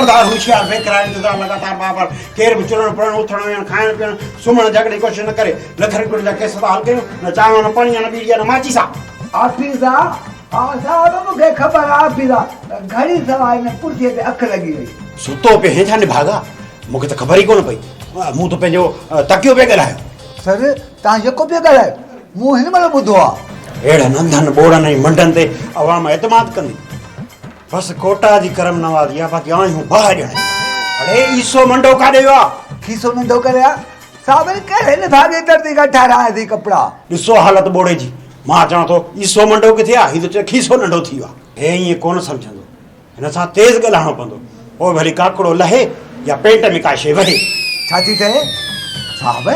खबरदार होशियार बेकरार इंतजार लगातार बार केर भी चुरण पढ़ण उथण वेहण खाइण पीअण सुम्हण जगण जी कोशिश न करे लख रुपये जा केस हल कयूं न चांवर न पाणी न बीड़िया न माचिसा आफीसा साहब मूंखे ख़बर आहे आफीसा घणी सवाइ में कुर्सीअ ते अख लॻी वई सुतो पे हेठां निभागा मूंखे त ख़बर ई कोन पई मूं त पंहिंजो तकियो पे ॻाल्हायो सर तव्हां जेको पिया ॻाल्हायो मूं हिन महिल ॿुधो आहे अहिड़े नंढनि ॿोड़नि ऐं मंडनि ते अवाम एतमाद कंदी बसि कोटा जी करम नवाज़ी आहे बाक़ी आहियूं बाहि ॼण अड़े ईसो मंडो काॾे वियो आहे खीसो नंढो करे आहे साहब कहिड़े न धागे धरती खां ठाहिराया थी कपिड़ा ॾिसो हालत ॿोड़े जी मां चवां थो ईसो मंडो किथे आहे हीउ त चए खीसो नंढो थी वियो आहे हे ईअं कोन सम्झंदो हिन सां तेज़ ॻाल्हाइणो पवंदो पोइ भली काकड़ो लहे या पेट में का शइ वहे छा थी ठहे साहब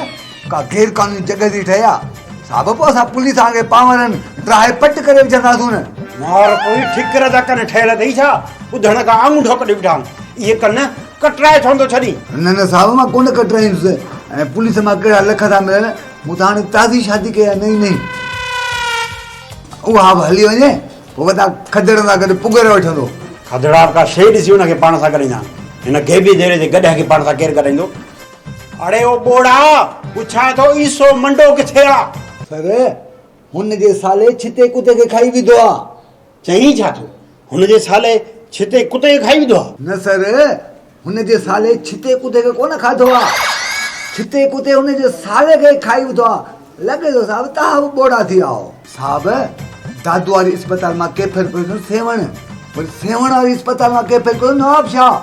का गैर कानूनी जॻह थी ठहे आहे साहब पोइ असां पुलिस खे पावरनि ड्राहे पट करे विझंदासूं न मार कोई ठिकर जा कन ठहियल अथई छा ॿुधण खां आङूं ठोक ॾेई ॿिठा इहे कन कटराए ठहंदो छॾी न साहब मां कोन कटराईंदुसि ऐं पुलिस मां कहिड़ा लख था मिलनि मूं त हाणे ताज़ी शादी कई आहे नई नई उहा बि हली वञे पोइ वॾा खदड़ सां गॾु पुगरे वठंदो खदड़ा का शइ ॾिसी हुनखे पाण सां गॾाईंदा हिन गेबी देरे जे गॾ खे पाण सां केरु गॾाईंदो अड़े ओ ॿोड़ा पुछां थो ईसो मंडो किथे आहे सर हुन जे साले छिते कुते खे खाई विधो आहे चई छा थो हुन जे साले छिते कुते खे खाई विधो आहे न सर हुन जे साले छिते कुते खे कोन खाधो आहे छिते कुते हुन जे साले खे खाई विधो आहे लॻे थो साहब तव्हां बि ॿोड़ा थी आओ साहब दादू वारी अस्पताल मां केफर पियो सेवण वरी सेवण वारी अस्पताल मां केफर पियो नवाब शाह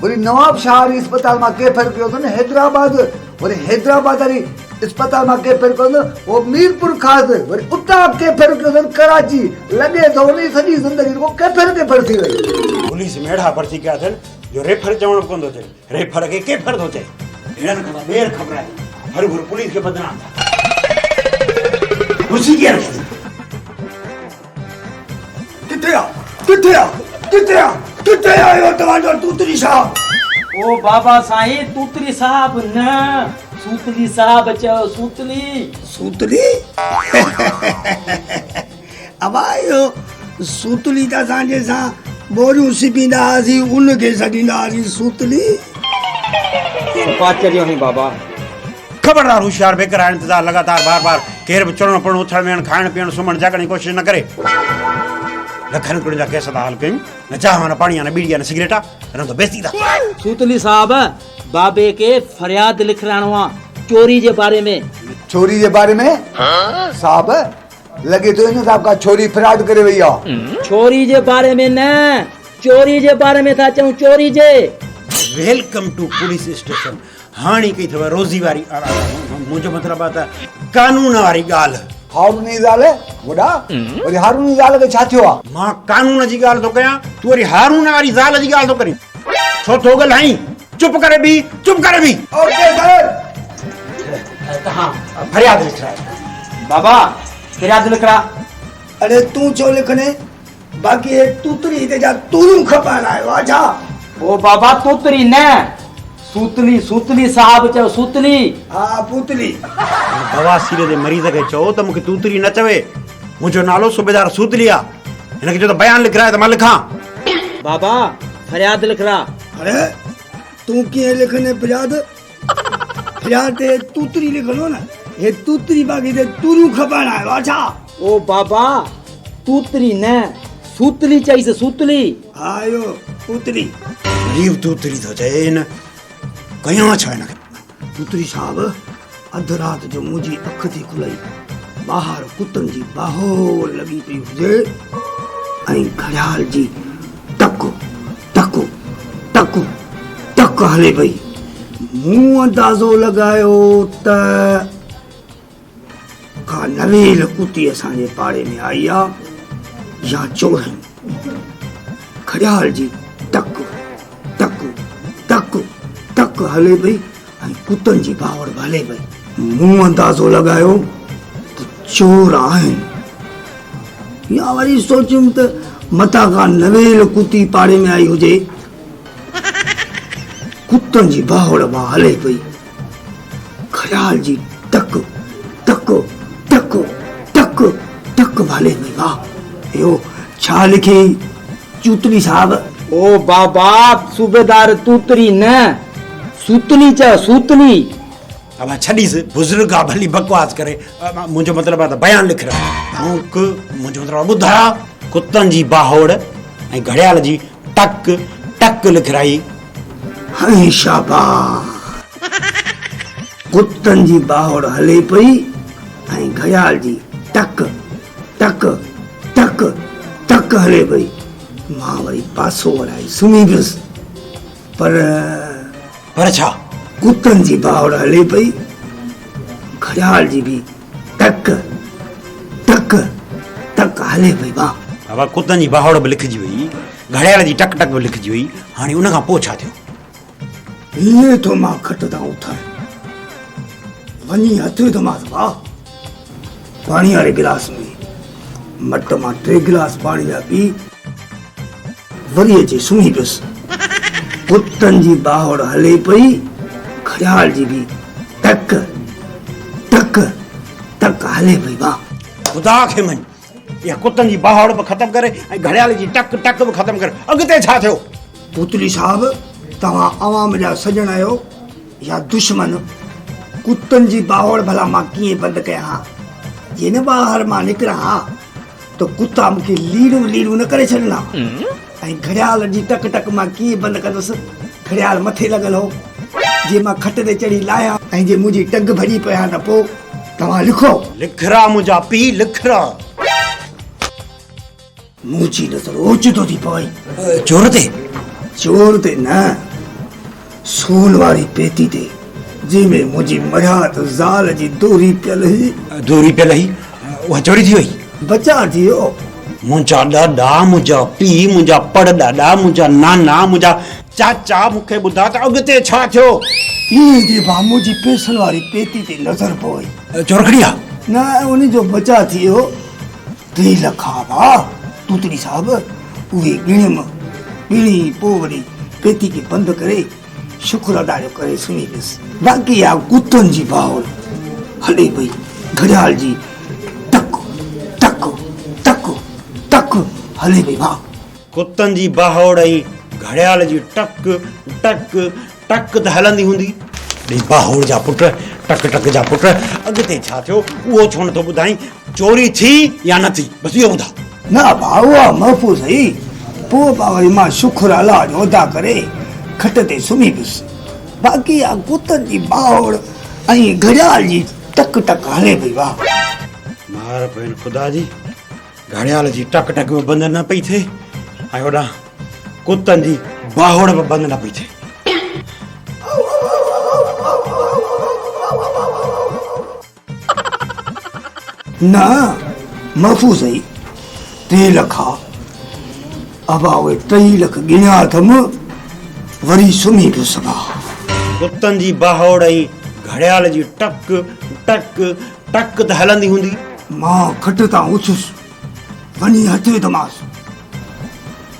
वरी नवाब शाह वारी अस्पताल मां केफर पियो अथनि हैदराबाद वरी हैदराबाद वारी अस्पताल मां केफर पियो अथनि उहो मीरपुर ख़ास वरी उतां केफर पियो अथनि कराची लॻे थो हुन जी सॼी ज़िंदगी को केफर थी वई पुलिस में अहिड़ा भर्ती कया अथनि जो रेफर चवणो पवंदो थिए रेफर खे केफर थो चए हिननि खां ॿेर ख़बर आहे हर भर पुलिस खे बदनाम था घुसी कीअं रखी किथे आयो तव्हांजो तूतरी साहब ओ बाबा साईं तूतरी साहब न सूतली साहब चयो सूतली अबायो सूतली त असांजे सां बोरियूं सिबींदा हुआसीं उनखे सॾींदा हुआसीं सूतली पाचरियो ही बाबा खबरदार होशियार बेकरार इंतजार लगातार बार बार केर भी चुरण पढ़ण उथण वेहण खाइण पीअण सुम्हण जागण जी कोशिश न करे लखन रुपये जा केस हल कयूं न चांवर न पाणी न बीड़िया न सिगरेटा न तो बेइज्जती था सूतली साहब बाबे के फरियाद लिखराणो आहे चोरी जे बारे में साहब लॻे थो हिन साहब का छोरी फरियाद करे वई आहे छोरी जे बारे में न चोरी जे बारे में था चऊं चोरी जे वेलकम टू पुलिस स्टेशन हाणी कई अथव रोज़ी वारी मुंहिंजो मतिलबु आहे त कानून वारी ॻाल्हि हारून ज़ाल वॾा वरी हारून ज़ाल खे छा थियो आहे मां कानून जी ॻाल्हि थो कयां तूं वरी हारून वारी ज़ाल जी ॻाल्हि थो करीं छो थो ॻाल्हाईं चुप करे बि ओके सर तव्हां फरियाद लिखाए बाबा फरियाद लिखरा अरे तूं छो लिखने बाक़ी ये तूतरी हिते जा तूरियूं खपण आयो आहे छा ओ बाबा तूतरी न सूतली साहब चयो सूतली हा पूतली बवासीर जे मरीज़ खे चओ त मूंखे तूतरी न चवे मुंहिंजो नालो सूबेदार सूतली आहे हिनखे चओ त बयान लिखाए त मां लिखां बाबा फरियाद लिखरा अरे तूं कीअं लिखने फरियाद ते तूतरी लिखंदो न हे तूतरी बाक़ी ते तूरियूं खपण आयो आहे छा ओ बाबा तूतरी न सूतली चईस सूतली हा इहो तूतरी रीव तूतरी थो चए हिन कयां छा हिनखे तूतरी साहब अधु राति जो मुंहिंजी अखि थी खुलई ॿाहिरि कुतनि जी बाहोर लॻी पई हुजे ऐं घड़ियाल जी टक टक टक टक हले पई मूं अंदाज़ो लॻायो त का नवेल कुती असांजे पाड़े में आई आहे या चोर घड़ियाल जी टक टक टक टक हले पई ऐं कुतनि जी बावड़ हले पई मूं अंदाज़ो लॻायो त चोर आहिनि या वरी सोचियुमि त मथां खां नवेल कुती पाड़े में आई हुजे कुतनि जी बावड़ मां हले पई घड़ियाल जी टक टक टक टक टक हले पई वाह इहो छा लिखे चूतली साहब ओ बाबा सूबेदार तूतरी न सूतली च सूतली। अब छॾीस बुज़ुर्ग आहे भली बकवास करे मुंहिंजो मतिलबु आहे त बयानु लिख मुंहिंजो मतिलबु ॿुधा कुतनि जी बाहोड़ ऐं घड़ियाल जी टक टक लिखराई। हाय शाबाश कुतनि जी बाहोड़ हले पई ऐं घड़ियाल जी टक टक टक टक हले पई। मां वरी पासो वराई सुम्ही पियुसि पर छा कुतनि जी बाहोड़ हले पई घड़ियाल जी बि टक टक टक हले पई। वाह अब कुतनि जी बाहोड़ बि लिखिजी वई घड़ियाल जी टक टक बि लिखिजी वई। हाणे उन खां पोइ छा थियो? हीअं थो मां खट तां उथां वञी हथ विधोमांसि। वाह पाणी वारे गिलास में मट मां 3 गिलास पाणी जा पी वरी अची सुम्ही पियुसि। कुतनि जी बाहोड़ हले पई घड़ियाल जी बि टक टक टक हले पई। वाह ख़ुदा खे मञ इहा कुतनि जी बाहोड़ बि ख़तमु करे ऐं घड़ियाल जी टक टक बि ख़तमु करे। अॻिते छा थियो? पुतली साहब तव्हां आवाम जा सजण आहियो या दुश्मन? कुतनि जी बाहोड़ भला मां कीअं बंदि कयां? जे न ॿाहिरि मां निकिरां हा त कुता मूंखे लीड़ू लीड़ू न करे छॾंदा। ऐं घड़ियाल जी टक टक मां कीअं बंदि कंदुसि? घड़ियाल मथे लॻल हो। जे मां खट ते चढ़ी लाहियां ऐं जे मुंहिंजी टंग भॼी पिया त पोइ तव्हां लिखो। लिखरा मुंहिंजा पीउ लिखरा। मुंहिंजी नज़र ओचितो थी पवई। चोर ते? चोर ते न सोन वारी पेती ते जंहिंमें मुंहिंजी मरियात ज़ाल जी दोरी पियल हुई। दोरी पियल हुई उहा चोरी थी वई? बचा थी वियो। मुंहिंजा ॾाॾा मुंहिंजा पीउ मुंहिंजा पड़ ॾाॾा मुंहिंजा नाना मुंहिंजा चाचा मूंखे ॿुधा त अॻिते छा थियो? ईअं जे भाउ मुंहिंजी पेसण वारी पेती ते नज़र पवई। चोर खड़ी आहे? न उन जो बचा थी वियो 3 लख भाउ। तूतरी साहब उहे गिणी पोइ वरी पेती खे बंदि करे शुक्र अदा करे सुम्ही पियुसि। बाक़ी आहे कुतनि जी बाहोड़ हले पई घड़ियाल जी टक टक टक टक हले पई। वाह कुतनि जी बाहोड़ ऐं घड़ियाल जी टक टक टक त हलंदी हूंदी। बाहोड़ जा पुट टक टक जा पुट अॻिते छा थियो उहो छो नथो ॿुधाई? चोरी थी या न थी बसि इहो ॿुधा। न भाऊ आहे महफ़ूज़ हुई। पोइ वरी मां शुक्र अलाह जो अदा करे खट ते सुम्ही पियुसि। बाक़ी आहे कुतनि जी बाहोड़ ऐं घड़ियाल जी टक टक हले पई। वाह मार पवनि ख़ुदा जी घड़ियाल जी टक टक बि बंदि न पई थिए ऐं होॾां कुतनि जी बाहोड़ बि बंदि न पई थिए। न महफ़ूज़ हुई 3 लख अब उहे 3 लख गिणिया अथमि वरी सुम्ही पियुसि। कुतनि जी बाहोड़ ऐं घड़ियाल जी टक टक टक त हलंदी हूंदी। मां खट तां उथियुसि वञी हथ विधोमांसि।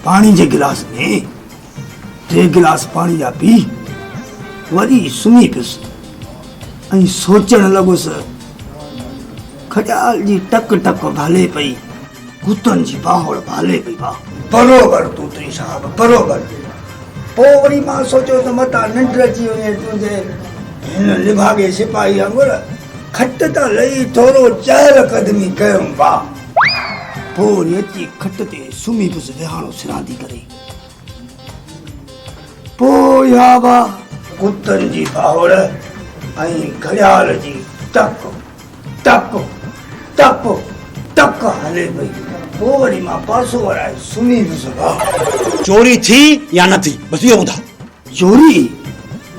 पाणी जे गिलास में 3 गिलास पाणी जा पी वरी सुम्ही पियुसि ऐं सोचणु लॻुसि घड़ियाल जी टक टक हले पई कुतनि जी बाहोड़ हले पई। वाह बरोबरु तूतरी साहब बरोबरु। पोइ वरी मां सोचियो त मतां निंड अची वञे तुंहिंजे हिन लिभागे सिपाही वांगुर खट त लही थोरो चहल कदमी कयुमि। वाह पोइ वरी अची खट ते सुम्ही पियुसि विहाणो सिरांदी करे। पोइ या वाह कुतनि जी बाहोड़ ऐं घड़ियाल जी टक टक टक टक हले पई। पोइ वरी मां पासो वराए सुम्ही पियुसि। वाह चोरी थी या न थी बसि इहो ॿुधा। चोरी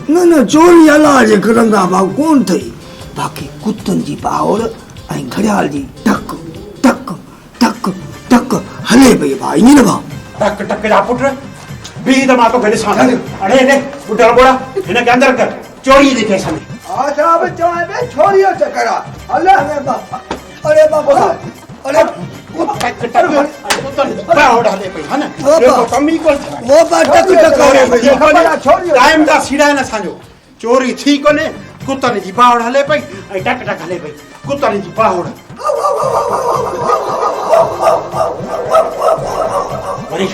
न चोरी अलाह जे करंदा भाउ कोन थई। बाक़ी कुतनि जी बाहोड़ ऐं घड़ियाल जी टक टक टक टक हले पई। भाउ ईअं न भाउ टक टक जा पुट बि त मां तोखे ॾिसां। अड़े ने ॿुधण ॿोड़ा हिनखे अंदरि कर चोरी जे केस में। हा साहब चवां पे छोड़ियो चक्कर आहे। अरे बाबा अरे बाबा अरे टक टक बाहोड़ हले पई है न कम ई कोन वो बा टक टक हले पई। टाइम दा सीड़ा न असांजो। चोरी थी कोन्हे कुतनि जी बाहोड़ हले पई ऐं टक टक हले पई कुतनि जी बाहोड़। वरी